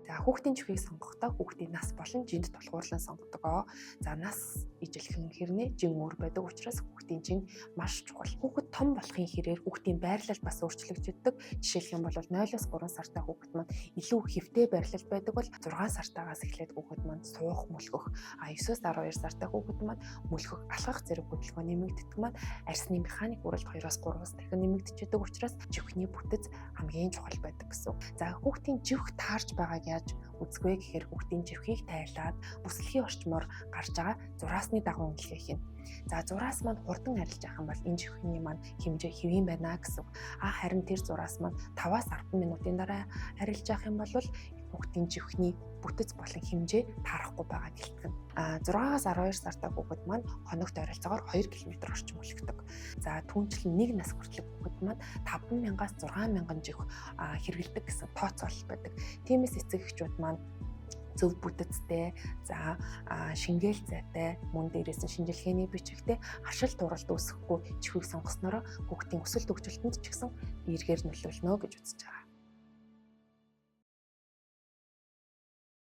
За хүүхдийн чихийг сонгохдоо хүүхдийн нас болон жинд тулгуурлан сонгодог. За нас ижилхэн хэрнээ жин өөр байдаг учраас хүүхдийн жин маш чухал. Хүүхэд том болохын хэрээр хүүхдийн байрлал бас өөрчлөгддөг. Жишээлх юм бол 0-3 сартай хүүхэд маань илүү хэвтэй байрлал байдаг бол 6 сартаагаас эхлээд хүүхэд маань суух, мөлхөх, 9-12 сартай хүүхэд маань мөлхөх, алхах зэрэг хөдөлгөөн нэмэгддэг маань арсны механик үрэлт 2-3-аас дахин нэмэгдчихэдэг учраас чихний бүтэц хамгийн чухал байдаг гэсэн. За хүүхдийн чих таарч байгааг яаж үзэх вэ гэхээр хүүхдийн чихийг тайлаад бүслэхийн орчмоор гарч байгаа зураасны дагуу үнэлгээ хийнэ. За зураас маань хурдан арилж явах юм бол энэ чихний маань хэмжээ хэвэн байна гэсэн. Харин тэр зураас маань 5-10 минутын дараа арилж явах юм бол хүүхдийн чихний бүтэц болон хэмжээ таарахгүй байгааг илтгэнэ. 6-аас 12 сартай хүүхэд маань хоногт ойролцоогоор 2 км орчим өлгдөг. За түүнчлэн 1 нас хүртэлх хүүхэд маань 5,000-аас 6,000 чих хэрэгэлдэг гэсэн тооцоол байдаг. Тиймээс эцэг эхчүүд маань зөв бүтэцтэй, за шингээл зайтай, мөн дээрээс нь шинжилгээний бичигтэй ашил туралт үүсэхгүй чихийг сонгосноор хүүхдийн өсөлт хөгжилтөнд ч гэсэн эргээр нөлөөлнө гэж үзэж байгаа.